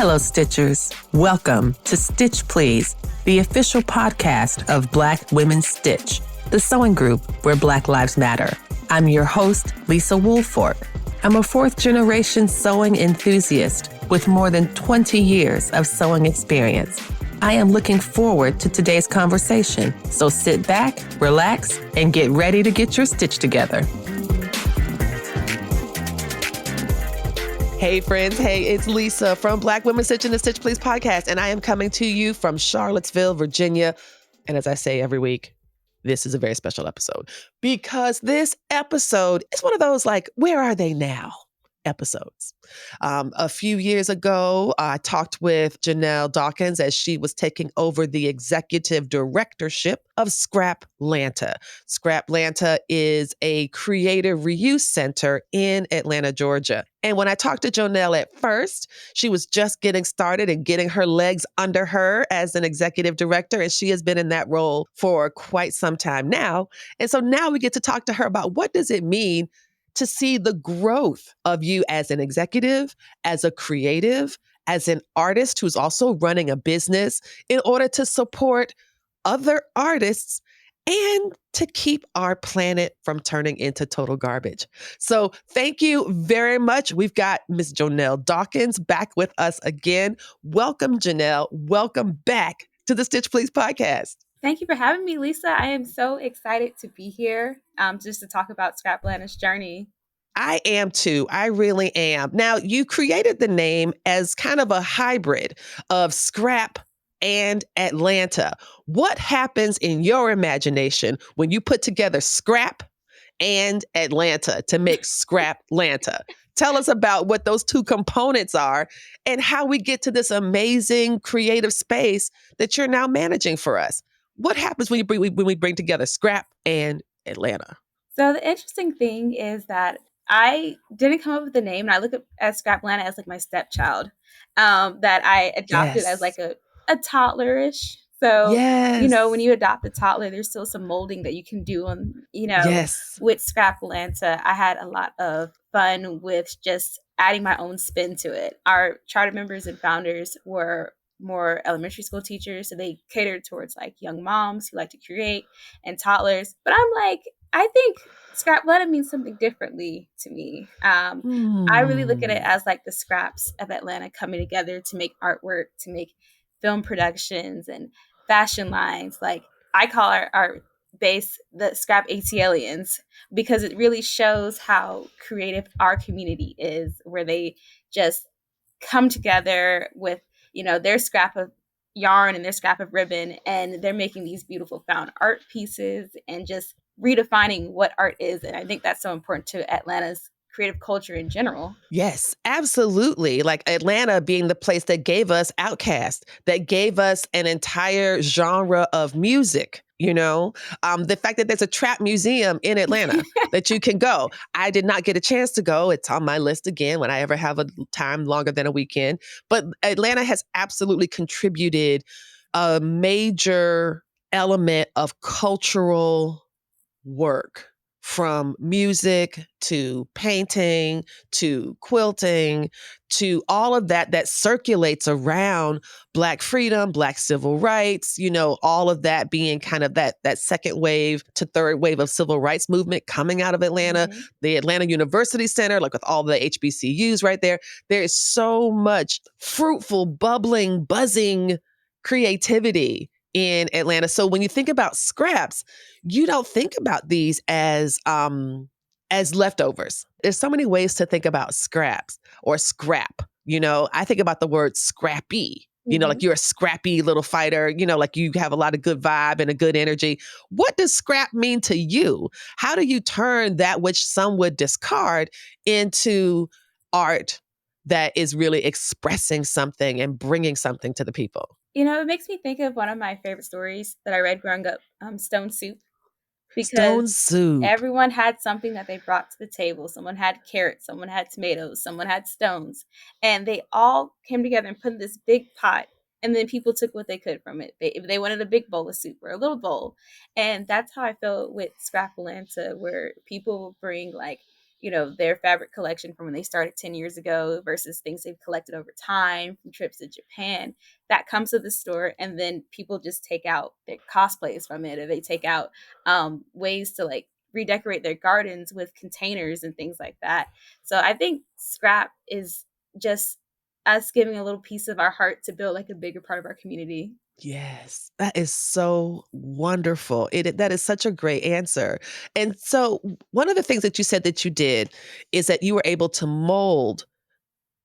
Hello, Stitchers. Welcome to Stitch Please, the official podcast of Black Women Stitch, the sewing group where Black Lives Matter. I'm your host, Lisa Woolfork. I'm a fourth-generation sewing enthusiast with more than 20 years of sewing experience. I am looking forward to today's conversation, so sit back, relax, and get ready to get your stitch together. Hey friends, hey, it's Lisa from Black Women Stitch and the Stitch Please podcast, and I am coming to you from Charlottesville, Virginia. And as I say every week, this is a very special episode because this episode is one of those like, where are they now? Episodes. A few years ago, I talked with Jonelle Dawkins as she was taking over the executive directorship of Scraplanta. Scraplanta is a creative reuse center in Atlanta, Georgia. And when I talked to Jonelle at first, she was just getting started and getting her legs under her as an executive director. And she has been in that role for quite some time now. And so now we get to talk to her about what does it mean to see the growth of you as an executive, as a creative, as an artist who's also running a business in order to support other artists and to keep our planet from turning into total garbage. So thank you very much. We've got Ms. Jonelle Dawkins back with us again. Welcome, Jonelle. Welcome back to the Stitch Please podcast. Thank you for having me, Lisa. I am so excited to be here just to talk about Scraplanta's journey. I am too. I really am. Now, you created the name as kind of a hybrid of Scrap and Atlanta. What happens in your imagination when you put together Scrap and Atlanta to make Scraplanta? Tell us about what those two components are and how we get to this amazing creative space that you're now managing for us. What happens when we bring together Scrap and Atlanta? So the interesting thing is that I didn't come up with the name, and I look at Scraplanta as like my stepchild that I adopted as like a toddlerish. So, when you adopt a toddler, there's still some molding that you can do on, with Scraplanta. I had a lot of fun with just adding my own spin to it. Our charter members and founders were more elementary school teachers, so they catered towards like young moms who like to create and toddlers. But I'm like, I think Scraplanta means something differently to me. I really look at it as like the scraps of Atlanta coming together to make artwork, to make film productions and fashion lines. Like I call our base the Scrap ATLians because it really shows how creative our community is, where they just come together with their scrap of yarn and their scrap of ribbon, and they're making these beautiful found art pieces and just redefining what art is. And I think that's so important to Atlanta's creative culture in general. Yes, absolutely. Like Atlanta being the place that gave us Outkast, that gave us an entire genre of music. The fact that there's a trap museum in Atlanta that you can go. I did not get a chance to go. It's on my list again when I ever have a time longer than a weekend. But Atlanta has absolutely contributed a major element of cultural work, from music to painting to quilting to all of that circulates around Black freedom, Black civil rights, all of that being kind of that second wave to third wave of civil rights movement coming out of Atlanta. Mm-hmm. The Atlanta University Center, like with all the HBCUs right there, there is so much fruitful, bubbling, buzzing creativity in Atlanta. So when you think about scraps, you don't think about these as leftovers. There's so many ways to think about scraps or scrap. I think about the word scrappy. Like you're a scrappy little fighter, like you have a lot of good vibe and a good energy. What does scrap mean to you? How do you turn that which some would discard into art that is really expressing something and bringing something to the people? It makes me think of one of my favorite stories that I read growing up, Stone Soup. Because Stone Soup. Everyone had something that they brought to the table. Someone had carrots, someone had tomatoes, someone had stones. And they all came together and put in this big pot. And then people took what they could from it. If they wanted a big bowl of soup or a little bowl. And that's how I feel with Scraplanta, where people bring like their fabric collection from when they started 10 years ago versus things they've collected over time from trips to Japan. That comes to the store, and then people just take out their cosplays from it, or they take out ways to like redecorate their gardens with containers and things like that. So I think scrap is just us giving a little piece of our heart to build like a bigger part of our community. Yes, that is so wonderful. That is such a great answer. And so one of the things that you said that you did is that you were able to mold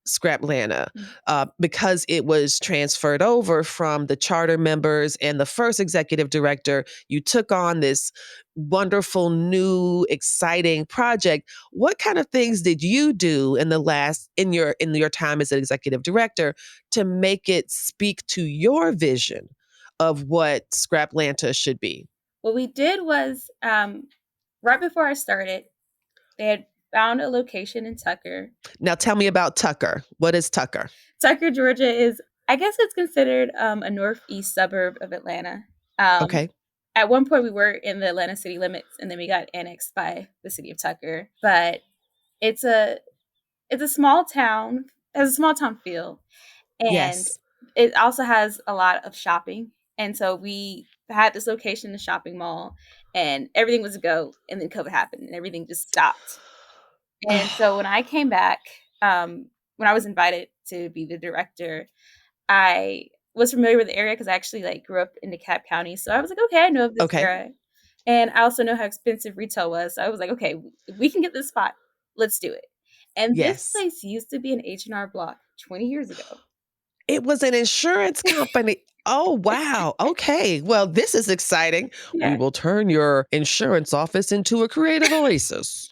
Scraplanta, Mm. because it was transferred over from the charter members and the first executive director. You took on this wonderful, new, exciting project. What kind of things did you do in your time as an executive director to make it speak to your vision of what Scraplanta should be? What we did was right before I started, they had found a location in Tucker. Now tell me about Tucker. What is Tucker? Tucker, Georgia is, I guess it's considered a northeast suburb of Atlanta. Um, Okay. at one point, we were in the Atlanta city limits, and then we got annexed by the city of Tucker. But it's a it's a small town, has a small town feel, and Yes. it also has a lot of shopping. And so we had this location in the shopping mall, and everything was a go. And then COVID happened, and everything just stopped. And so when I came back, when I was invited to be the director, I was familiar with the area because I actually like grew up in DeKalb County. So I was like, okay, I know of this Okay. area. And I also know how expensive retail was. So I was like, okay, if we can get this spot, let's do it. And this Yes. place used to be an H&R Block 20 years ago. It was an insurance company. Oh, wow. Okay. Well, this is exciting. We Yeah. will turn your insurance office into a creative oasis.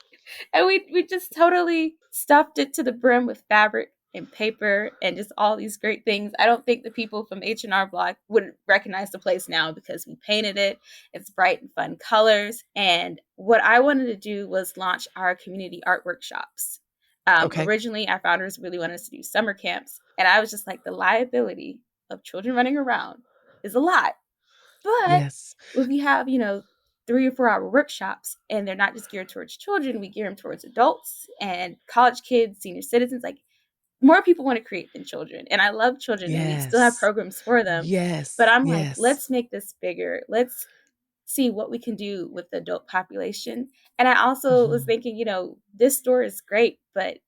And we just totally stuffed it to the brim with fabric and paper and just all these great things. I don't think the people from H&R Block would recognize the place now because we painted it. It's bright and fun colors. And what I wanted to do was launch our community art workshops. Okay. Originally, our founders really wanted us to do summer camps. And I was just like, the liability of children running around is a lot. But Yes. if you have, 3 or 4 hour workshops and they're not just geared towards children, we gear them towards adults and college kids, senior citizens, like more people want to create than children. And I love children and we still have Yes. programs for them. But Yes. I'm like, Yes. let's make this bigger. Let's see what we can do with the adult population. And I also was Mhm. thinking, this store is great, but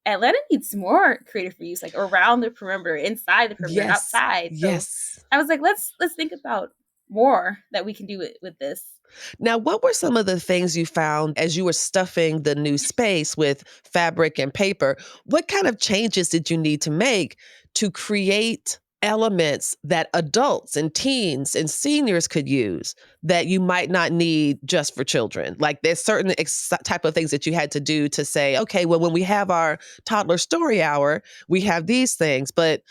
Atlanta needs more creative reuse, like around the perimeter, inside the perimeter, Yes. outside. So Yes. I was like, let's think about more that we can do with this. Now, what were some of the things you found as you were stuffing the new space with fabric and paper? What kind of changes did you need to make to create elements that adults and teens and seniors could use that you might not need just for children? Like there's certain type of things that you had to do to say, okay, well, when we have our toddler story hour, we have these things, but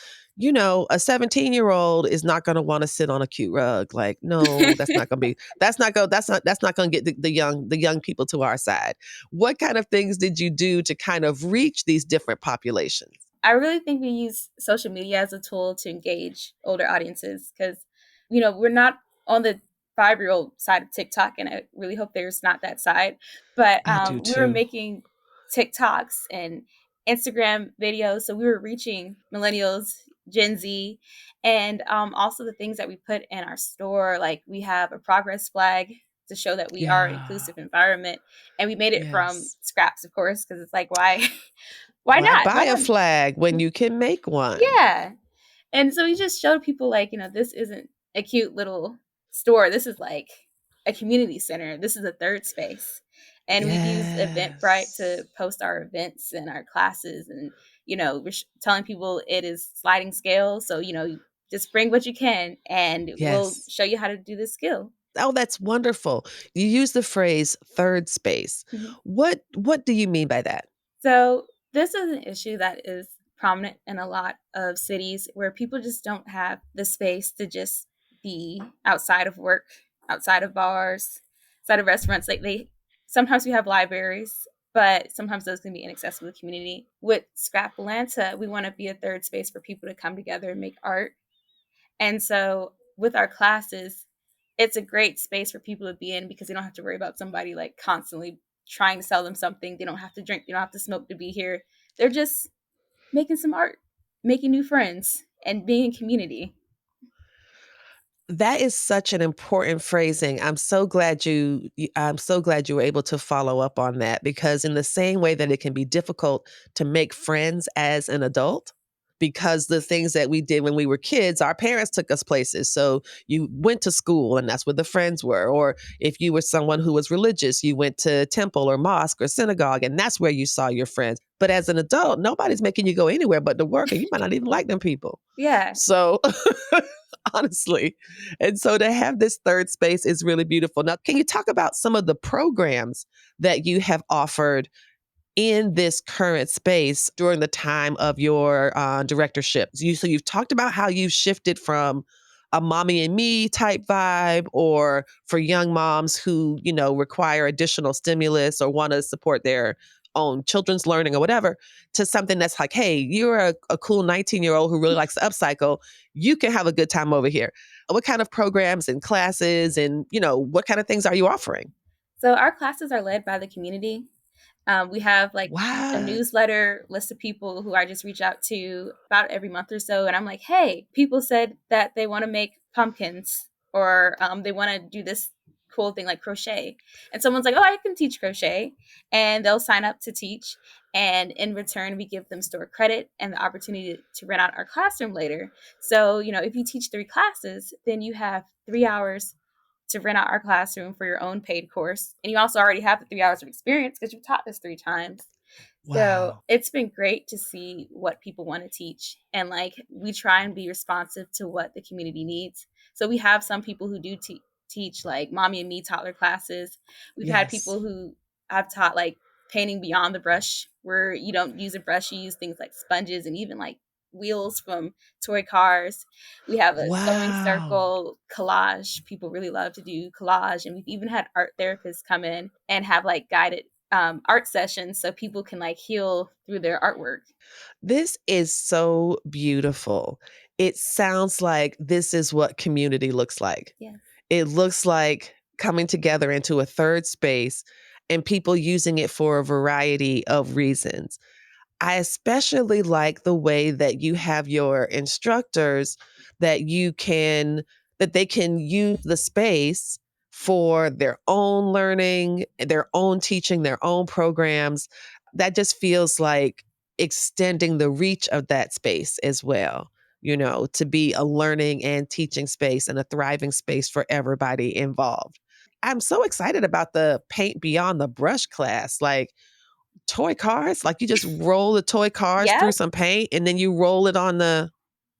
a 17-year-old is not going to want to sit on a cute rug. Like, no, that's not going to get the young people to our side. What kind of things did you do to kind of reach these different populations? I really think we use social media as a tool to engage older audiences because, we're not on the 5-year old side of TikTok, and I really hope there's not that side. But I do we were too. making TikToks and Instagram videos, so we were reaching millennials, Gen Z, and also the things that we put in our store. Like we have a progress flag to show that we are an Yeah. inclusive environment, and we made it from Yes. scraps, of course, because it's like why why Why not? buy Why a not? flag when you can make one? Yeah. And so we just showed people like, this isn't a cute little store. This is like a community center. This is a third space. And we've used Eventbrite to Yes. post our events and our classes. And, we're telling people it is sliding scale. So, you just bring what you can and we'll Yes. show you how to do this skill. Oh, that's wonderful. You use the phrase third space. Mhm. What do you mean by that? So this is an issue that is prominent in a lot of cities where people just don't have the space to just be outside of work, outside of bars, outside of restaurants. Like they sometimes we have libraries, but sometimes those can be inaccessible to the community. With Scraplanta, we want to be a third space for people to come together and make art. And so with our classes, it's a great space for people to be in because they don't have to worry about somebody like constantly trying to sell them something. They don't have to drink, they don't have to smoke to be here. They're just making some art, making new friends, and being in community. That is such an important phrasing. I'm so glad you were able to follow up on that, because in the same way that it can be difficult to make friends as an adult, because the things that we did when we were kids, our parents took us places. So you went to school and that's where the friends were. Or if you were someone who was religious, you went to temple or mosque or synagogue, and that's where you saw your friends. But as an adult, nobody's making you go anywhere but to work, and you might not even like them people. Yeah. So honestly. And so to have this third space is really beautiful. Now, can you talk about some of the programs that you have offered in this current space during the time of your directorship? So you've talked about how you've shifted from a mommy and me type vibe, or for young moms who, require additional stimulus or want to support their own children's learning or whatever, to something that's like, hey, you're a cool 19-year-old who really likes to upcycle. You can have a good time over here. What kind of programs and classes and, what kind of things are you offering? So our classes are led by the community. We have like a What? newsletter list of people who I just reach out to about every month or so. And I'm like, hey, people said that they want to make pumpkins, or they want to do this cool thing like crochet. And someone's like, oh, I can teach crochet. And they'll sign up to teach. And in return, we give them store credit and the opportunity to rent out our classroom later. So, if you teach 3 classes, then you have 3 hours to rent out our classroom for your own paid course. And you also already have the 3 hours of experience because you've taught this 3 times. So Wow. it's been great to see what people want to teach. And like, we try and be responsive to what the community needs. So we have some people who do teach like mommy and me toddler classes. We've had Yes. people who have taught like painting beyond the brush, where you don't use a brush, you use things like sponges and even like wheels from toy cars. We have a sewing Wow. circle, collage. People really love to do collage. And we've even had art therapists come in and have like guided art sessions so people can like heal through their artwork. This is so beautiful. It sounds like this is what community looks like. Yes. It looks like coming together into a third space and people using it for a variety of reasons. I especially like the way that you have your instructors that they can use the space for their own learning, their own teaching, their own programs. That just feels like extending the reach of that space as well, to be a learning and teaching space and a thriving space for everybody involved. I'm so excited about the paint beyond the brush class. Like, toy cars? Like, you just roll the toy cars Yeah. through some paint and then you roll it on the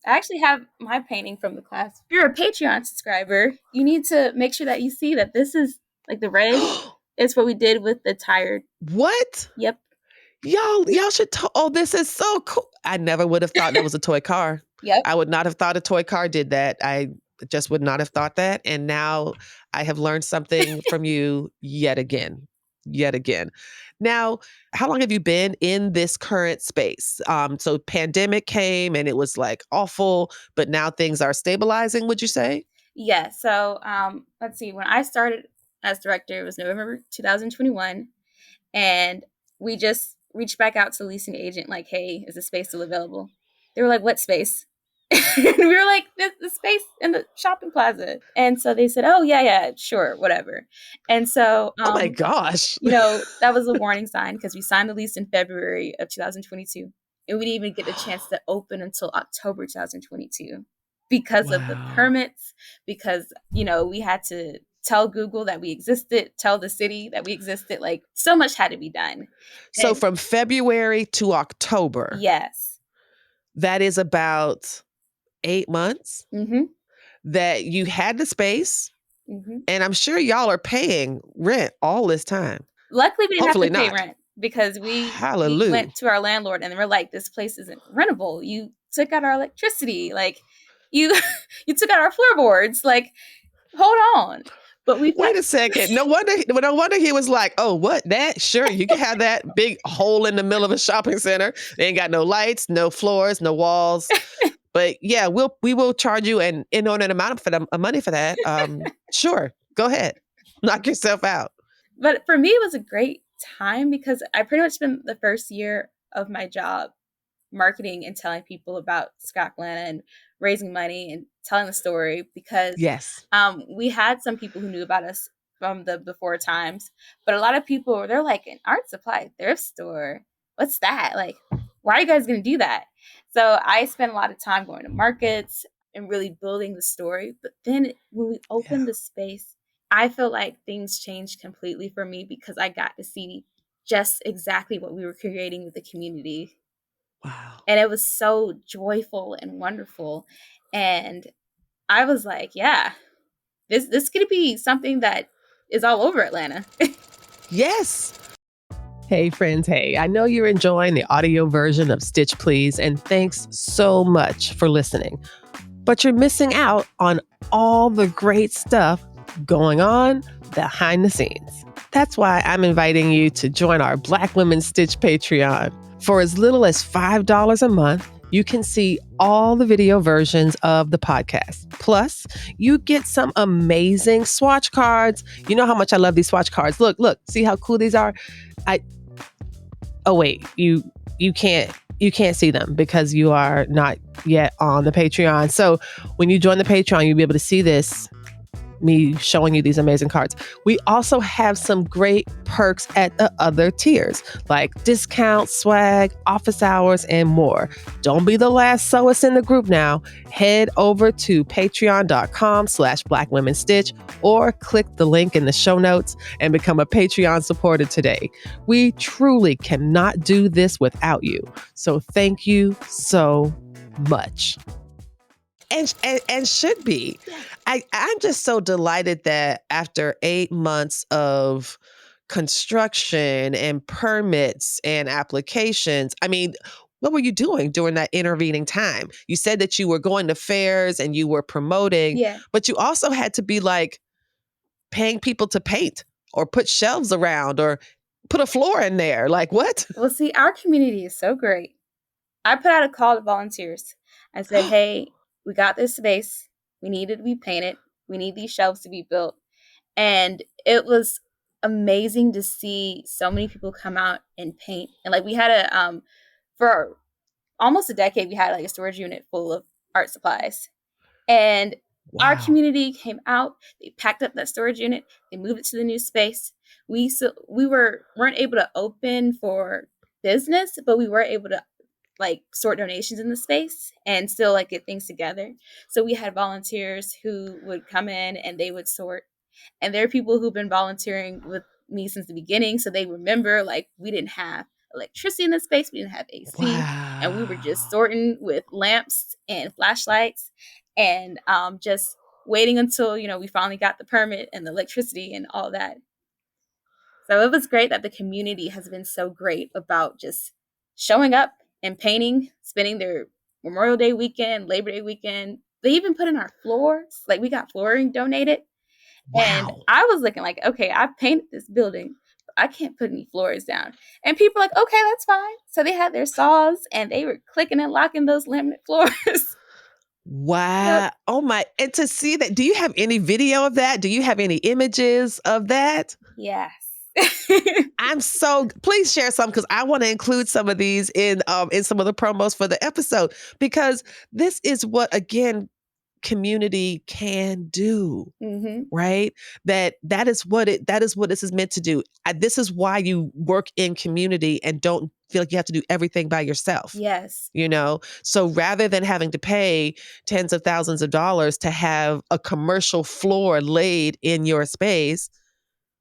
I actually have my painting from the class. If you're a Patreon subscriber, you need to make sure that you see that this is like the red is what we did with the tired. What? Yep. Y'all should oh, this is so cool. I never would have thought that was a toy car. Yep. I would not have thought a toy car did that. I just would not have thought that. And now I have learned something from you yet again. Yet again. Now, how long have you been in this current space? So pandemic came and it was like awful, but now things are stabilizing, would you say? Yeah. So let's see. When I started as director, it was November 2021. And we just reached back out to the leasing agent, like, hey, is the space still available? They were like, what space? And we were like, the space in the shopping plaza. And so they said, oh, yeah, sure, whatever. And so, Oh my gosh. that was a warning sign because we signed the lease in February of 2022. And we didn't even get a chance to open until October 2022 because of the Wow. permits, because, we had to tell Google that we existed, tell the city that we existed. Like, so much had to be done. So And from February to October, yes. that is about 8 months Mm-hmm. that you had the space, Mm-hmm. and I'm sure y'all are paying rent all this time. Luckily, we didn't have Hopefully to pay not. rent because we Hallelujah. went to our landlord and they were like, this place isn't rentable. You took out our electricity. Like, you you took out our floorboards. Like, hold on. But we've got Wait a second. No wonder he was like, "Oh, what that? Sure, you can have that big hole in the middle of a shopping center. They ain't got no lights, no floors, no walls. But yeah, we will charge you an inordinate amount of money for that. Sure, go ahead, knock yourself out." but for me, it was a great time because I pretty much spent the first year of my job marketing and telling people about Scraplanta and raising money and telling the story because Yes. we had some people who knew about us from the before times, but a lot of people, they're like, an art supply thrift store, what's that? Like, why are you guys going to do that? So I spent a lot of time going to markets and really building the story. But then when we opened the space, I feel like things changed completely for me because I got to see just exactly what we were creating with the community. Wow. And it was so joyful and wonderful. And I was like, yeah, this could be something that is all over Atlanta. Yes. Hey, friends. Hey, I know you're enjoying the audio version of Stitch Please, and thanks so much for listening. But you're missing out on all the great stuff going on behind the scenes. That's why I'm inviting you to join our Black Women Stitch Patreon. For as little as $5 a month, you can see all the video versions of the podcast. Plus, you get some amazing swatch cards. You know how much I love these swatch cards. Look, see how cool these are? Oh wait, you can't see them because you are not yet on the Patreon. So when you join the Patreon, you'll be able to see this, me showing you these amazing cards. We also have some great perks at the other tiers, like discounts, swag, office hours, and more. Don't be the last sewist in the group now. Head over to patreon.com/blackwomenstitch or click the link in the show notes and become a Patreon supporter today. We truly cannot do this without you. So thank you so much. And should be. I'm just so delighted that after 8 months of construction and permits and applications, I mean, what were you doing during that intervening time? You said that you were going to fairs and you were promoting, but you also had to be like paying people to paint or put shelves around or put a floor in there. Like what? Well, see, our community is so great. I put out a call to volunteers. I said, hey, we got this space. We need it to be painted. We need these shelves to be built. And it was amazing to see so many people come out and paint. And like we had for almost a decade, we had like a storage unit full of art supplies. And our community came out, they packed up that storage unit, they moved it to the new space. We weren't able to open for business, but we were able to like sort donations in the space and still like get things together. So we had volunteers who would come in and they would sort. And there are people who've been volunteering with me since the beginning. So they remember like we didn't have electricity in the space, we didn't have AC, and we were just sorting with lamps and flashlights and just waiting until, we finally got the permit and the electricity and all that. So it was great that the community has been so great about just showing up and painting, spending their Memorial Day weekend, Labor Day weekend. They even put in our floors. Like we got flooring donated. Wow. And I was looking like, okay, I've painted this building, but I can't put any floors down. And people were like, okay, that's fine. So they had their saws and they were clicking and locking those laminate floors. Wow. Yep. Oh my. And to see that, do you have any video of that? Do you have any images of that? Yes. Please share some because I want to include some of these in some of the promos for the episode because this is what, again, community can do, right? That is what this is meant to do. This is why you work in community and don't feel like you have to do everything by yourself. Yes. So rather than having to pay tens of thousands of dollars to have a commercial floor laid in your space,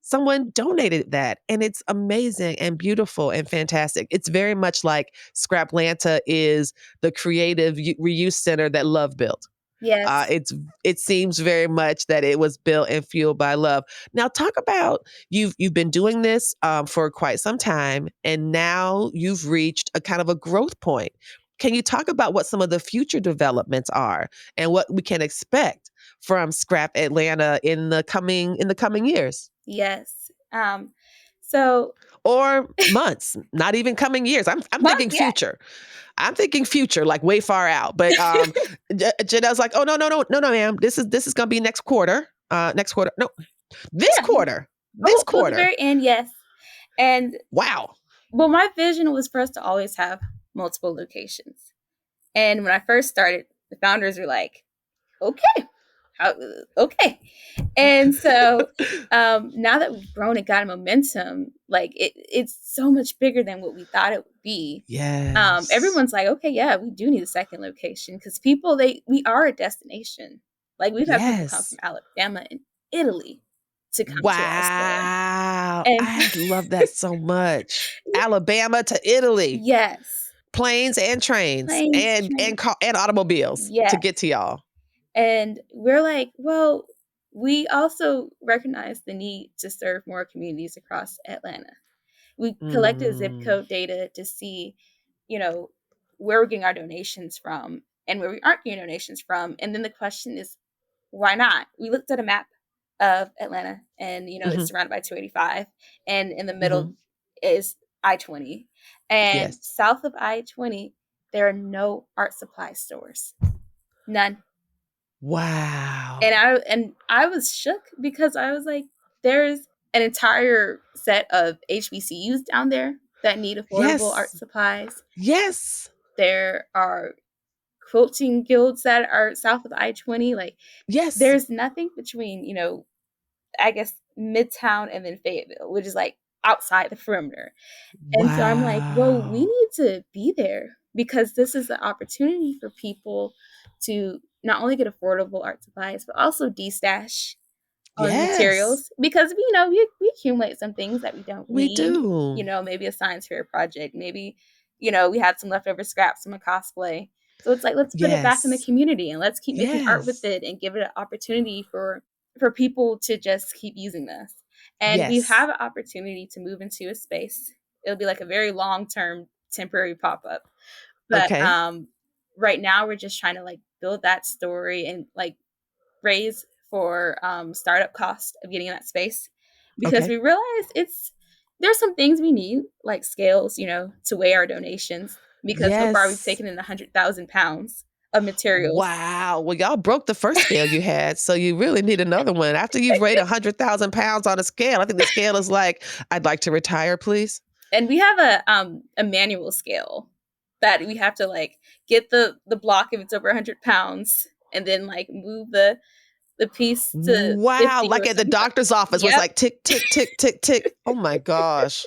someone donated that, and it's amazing and beautiful and fantastic. It's very much like Scraplanta is the creative reuse center that Love built. Yes. It seems very much that it was built and fueled by love. Now, talk about you've been doing this for quite some time, and now you've reached a kind of a growth point. Can you talk about what some of the future developments are and what we can expect from Scrap Atlanta in the coming years? Yes. Or months, not even coming years. I'm thinking future. I'm thinking future, like way far out. But Jonelle's like, oh no, ma'am. This is gonna be next quarter. Next quarter. No, this quarter. This quarter. The very end, yes. And wow. well, my vision was for us to always have multiple locations. And when I first started, the founders were like, okay, okay. And so now that we've grown and got momentum, like it's so much bigger than what we thought it would be. Yes. Everyone's like, okay, yeah, we do need a second location because people, we are a destination. Like we've had people come from Yes. Alabama and Italy to come to our store. Wow. And I love that so much. Alabama to Italy. yes, Planes and trains planes, and automobiles to yes. get to y'all. And we're like, well, we also recognize the need to serve more communities across Atlanta. We collected zip Mm. code data to see, you know, where we're getting our donations from and where we aren't getting donations from. And then the question is, why not? We looked at a map of Atlanta and, it's Mhm. surrounded by 285 and in the middle Mhm. is I-20. And Yes. south of I-20, there are no art supply stores. None. Wow. And I was shook because I was like, there's an entire set of HBCUs down there that need affordable art Yes. supplies. Yes. There are quilting guilds that are south of I-20. Like Yes. there's nothing between, I guess Midtown and then Fayetteville, which is like outside the perimeter. And so I'm like, well, we Wow. need to be there because this is an opportunity for people to not only get affordable art supplies, but also de-stash on Yes. materials because we accumulate some things that we don't We need. do. Maybe a science fair project, maybe we had some leftover scraps from a cosplay. So it's like let's put it back in the Yes. community and let's keep making art with Yes. it and give it an opportunity for people to just keep using this. And we Yes. have an opportunity to move into a space. It'll be like a very long-term temporary pop-up. But Okay. right now we're just trying to like build that story and like raise for startup cost of getting in that space because Okay. we realize there's some things we need like scales to weigh our donations because so far we've Yes. taken in 100,000 pounds of materials. Wow. Well, y'all broke the first scale you had, so you really need another one. After you've weighed 100,000 pounds on a scale, I think the scale is like, I'd like to retire, please. And we have a manual scale that we have to like get the block if it's over 100 pounds and then like move the piece to Wow. 50 Like or at the something. doctor's office, where it's Yep. like tick, tick, tick, tick, tick. Oh my gosh.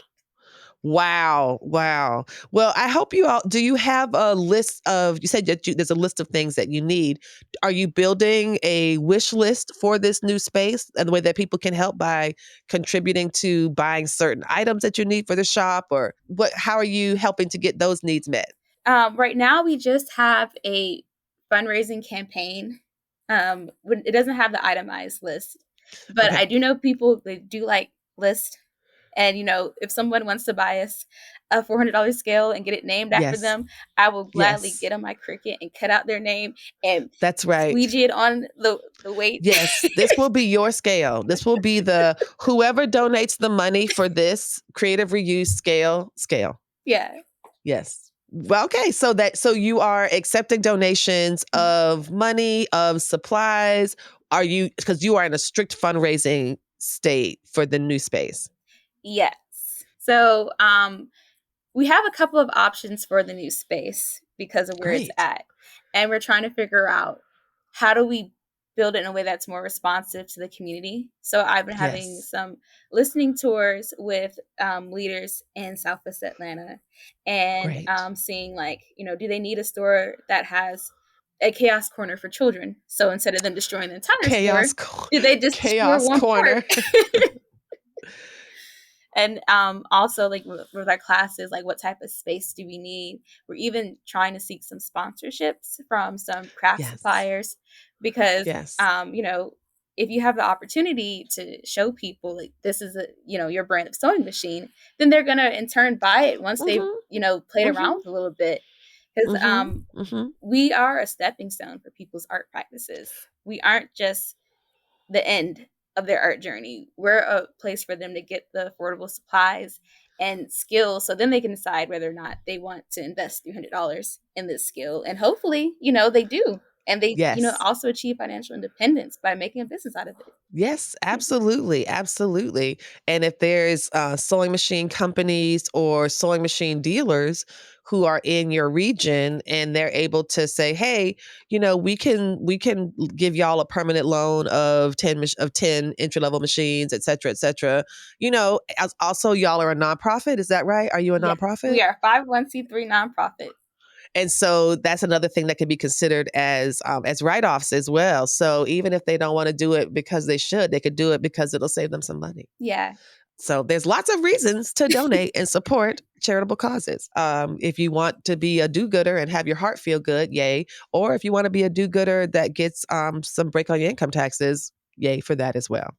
Wow. Wow. Well, I hope you all do you have a list of you said that there's a list of things that you need. Are you building a wish list for this new space and the way that people can help by contributing to buying certain items that you need for the shop or how are you helping to get those needs met? Right now, we just have a fundraising campaign. It doesn't have the itemized list, but I Okay. do know people they do like list. And if someone wants to buy us a $400 scale and get it named after Yes. them, I will gladly Yes. get on my Cricut and cut out their name and That's right. squeegee it on the weight. Yes, this will be your scale. This will be the whoever donates the money for this creative reuse scale. Yeah. Yes. Well, okay. So you are accepting donations of money, of supplies. Are you because you are in a strict fundraising state for the new space? Yes. So we have a couple of options for the new space because of where it's Great. at. And we're trying to figure out how do we build it in a way that's more responsive to the community. So I've been having Yes. some listening tours with leaders in Southwest Atlanta and Great. seeing like, do they need a store that has a chaos corner for children? So instead of them destroying the entire store, do they just destroy Chaos one part? corner. And also like with our classes, like what type of space do we need? We're even trying to seek some sponsorships from some craft Yes. suppliers because Yes. if you have the opportunity to show people like this is your brand of sewing machine, then they're gonna in turn buy it once they've Mhm. played around Mhm. with it a little bit because Mhm. Mhm. we are a stepping stone for people's art practices. We aren't just the end of their art journey. We're a place for them to get the affordable supplies and skills so then they can decide whether or not they want to invest $300 in this skill. And hopefully, they do. And they, Yes. also achieve financial independence by making a business out of it. Yes, absolutely. Absolutely. And if there's sewing machine companies or sewing machine dealers who are in your region and they're able to say, hey, we can give y'all a permanent loan of 10 entry level machines, et cetera, et cetera. Also y'all are a nonprofit. Is that right? Are you a Yes, nonprofit? we are a 501c3 nonprofit. And so that's another thing that can be considered as write-offs as well. So even if they don't want to do it because they should, they could do it because it'll save them some money. Yeah. So there's lots of reasons to donate and support charitable causes. If you want to be a do-gooder and have your heart feel good, yay. Or if you want to be a do-gooder that gets some break on your income taxes, yay for that as well.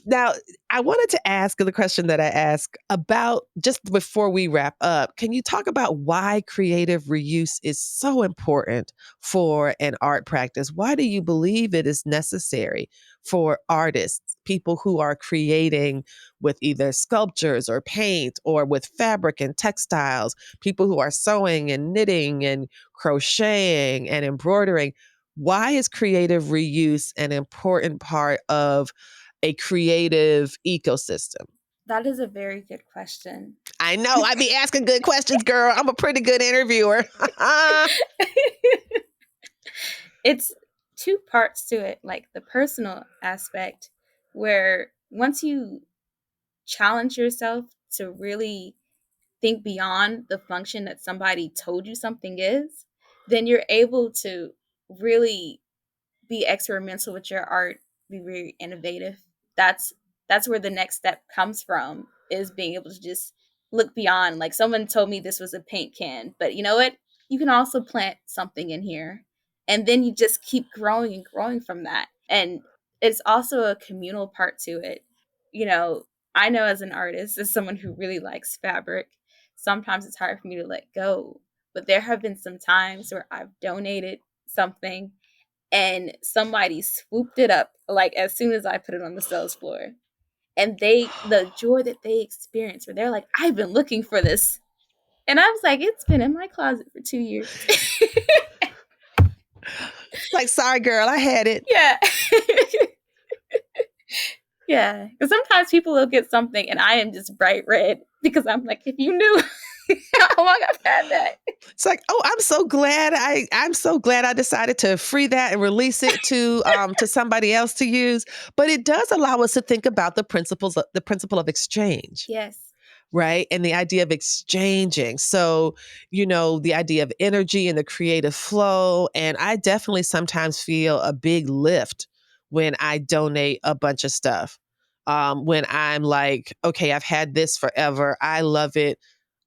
Now, I wanted to ask the question that I asked about just before we wrap up. Can you talk about why creative reuse is so important for an art practice? Why do you believe it is necessary for artists, people who are creating with either sculptures or paint or with fabric and textiles, people who are sewing and knitting and crocheting and embroidering? Why is creative reuse an important part of a creative ecosystem? That is a very good question. I know. I be asking good questions, girl. I'm a pretty good interviewer. It's two parts to it, like the personal aspect, where once you challenge yourself to really think beyond the function that somebody told you something is, then you're able to really be experimental with your art, be very innovative. That's where the next step comes from, is being able to just look beyond. Like, someone told me this was a paint can, but you know what? You can also plant something in here. And then you just keep growing and growing from that. And it's also a communal part to it. You know, I know as an artist, as someone who really likes fabric, sometimes it's hard for me to let go. But there have been some times where I've donated something and somebody swooped it up like as soon as I put it on the sales floor. And the joy that they experienced, where they're like, I've been looking for this. And I was like, it's been in my closet for 2 years. Like, sorry, girl, I had it. Yeah. Yeah. Because sometimes people will get something and I am just bright red because I'm like, if you knew how long I've had that. It's like, oh, I'm so glad I decided to free that and release it to somebody else to use. But it does allow us to think about the principle of exchange. Yes. Right. And the idea of exchanging. So, the idea of energy and the creative flow. And I definitely sometimes feel a big lift when I donate a bunch of stuff. When I'm like, okay, I've had this forever. I love it.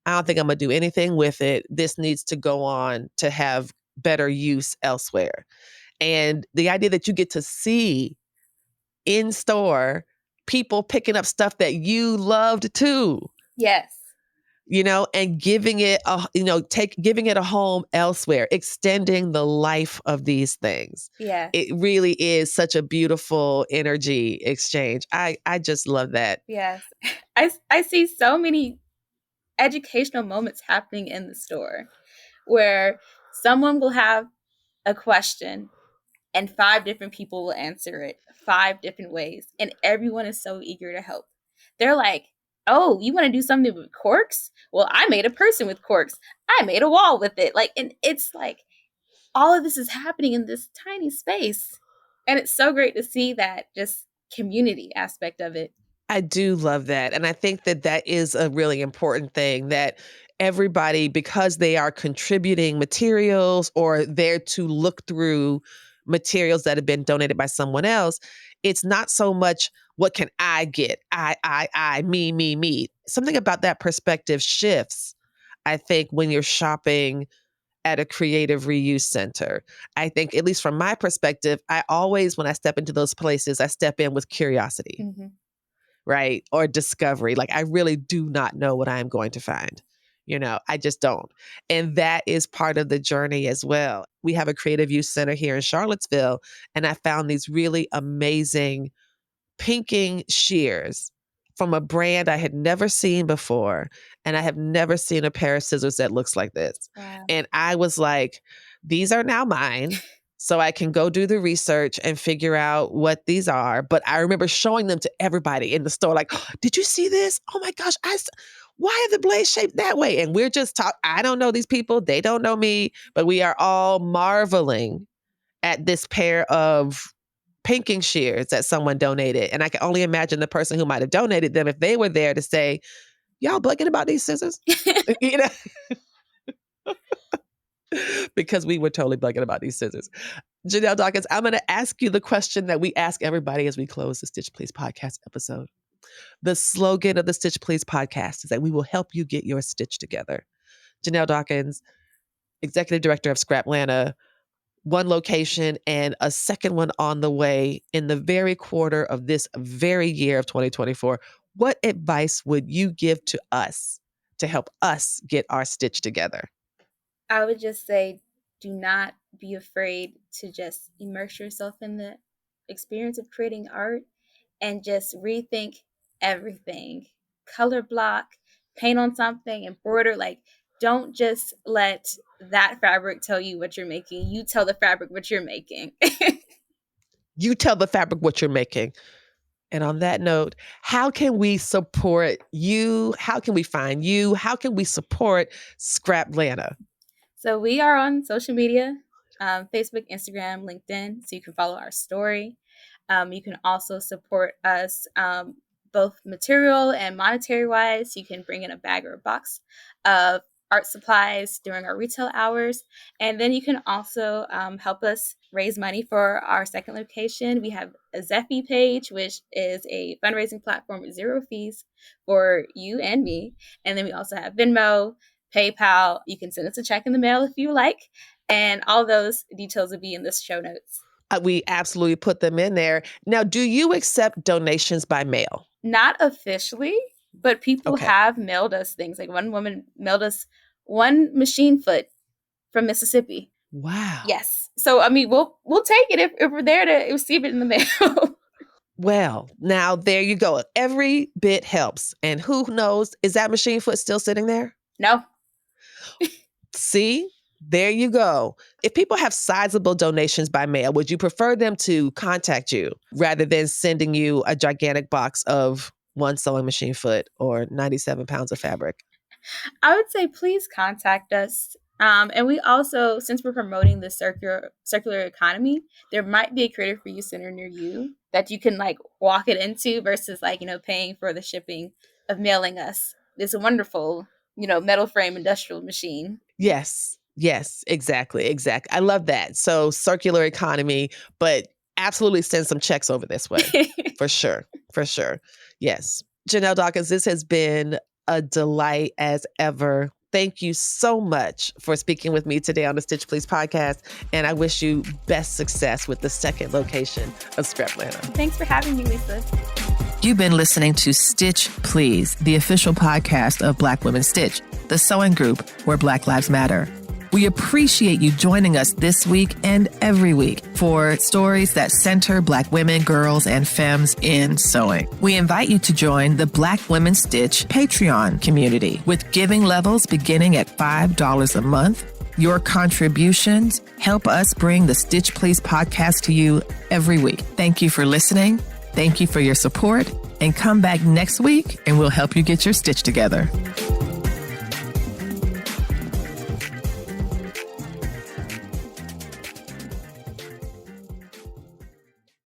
I don't think I'm going to do anything with it. This needs to go on to have better use elsewhere. And the idea that you get to see in store people picking up stuff that you loved too. Yes. And giving it giving it a home elsewhere, extending the life of these things. Yeah. It really is such a beautiful energy exchange. I just love that. Yes. I see so many educational moments happening in the store where someone will have a question and 5 different people will answer it 5 different ways, and everyone is so eager to help. They're like, oh, you want to do something with corks? Well, I made a person with corks. I made a wall with it. Like, and it's like all of this is happening in this tiny space. And it's so great to see that just community aspect of it. I do love that. And I think that that is a really important thing, that everybody, because they are contributing materials or there to look through materials that have been donated by someone else, it's not so much what can I get? Me. Something about that perspective shifts, I think, when you're shopping at a creative reuse center. I think, at least from my perspective, I always, when I step into those places, I step in with curiosity. Mm-hmm. Right? Or discovery. Like, I really do not know what I'm going to find. I just don't. And that is part of the journey as well. We have a creative youth center here in Charlottesville, and I found these really amazing pinking shears from a brand I had never seen before. And I have never seen a pair of scissors that looks like this. Wow. And I was like, these are now mine. so I can go do the research and figure out what these are. But I remember showing them to everybody in the store, like, oh, did you see this? Oh my gosh, why are the blades shaped that way? And we're just I don't know these people. They don't know me, but we are all marveling at this pair of pinking shears that someone donated. And I can only imagine the person who might have donated them if they were there to say, y'all bugging about these scissors? You know? Because we were totally bugging about these scissors. Jonelle Dawkins, I'm going to ask you the question that we ask everybody as we close the Stitch Please podcast episode. The slogan of the Stitch Please podcast is that we will help you get your stitch together. Jonelle Dawkins, Executive Director of Scraplanta, one location and a second one on the way in the very quarter of this very year of 2024. What advice would you give to us to help us get our stitch together? I would just say, do not be afraid to just immerse yourself in the experience of creating art and just rethink everything. Color block, paint on something, embroider. Like, don't just let that fabric tell you what you're making. You tell the fabric what you're making. You tell the fabric what you're making. And on that note, how can we support you? How can we find you? How can we support Scraplanta? So we are on social media, Facebook, Instagram, LinkedIn, so you can follow our story. You can also support us both material and monetary wise. You can bring in a bag or a box of art supplies during our retail hours. And then you can also help us raise money for our second location. We have a Zeffy page, which is a fundraising platform with 0 fees for you and me. And then we also have Venmo, PayPal. You can send us a check in the mail if you like. And all those details will be in the show notes. We absolutely put them in there. Now, do you accept donations by mail? Not officially, but people have mailed us things. Like one woman mailed us one machine foot from Mississippi. Wow. Yes. So, I mean, we'll take it if we're there to receive it in the mail. Well, now there you go. Every bit helps. And who knows, is that machine foot still sitting there? No. See? There you go. If people have sizable donations by mail, would you prefer them to contact you rather than sending you a gigantic box of one sewing machine foot or 97 pounds of fabric? I would say please contact us. And we also, since we're promoting the circular economy, there might be a Creative for You center near you that you can like walk it into versus like, paying for the shipping of mailing us this wonderful, metal frame industrial machine. Yes, exactly. I love that. So circular economy, but absolutely send some checks over this way. For sure. Yes. Jonelle Dawkins, this has been a delight as ever. Thank you so much for speaking with me today on the Stitch Please podcast. And I wish you best success with the second location of Scraplanta. Thanks for having me, Lisa. You've been listening to Stitch Please, the official podcast of Black Women Stitch, the sewing group where Black Lives Matter. We appreciate you joining us this week and every week for stories that center Black women, girls, and femmes in sewing. We invite you to join the Black Women Stitch Patreon community with giving levels beginning at $5 a month. Your contributions help us bring the Stitch Please podcast to you every week. Thank you for listening. Thank you for your support. And come back next week and we'll help you get your stitch together.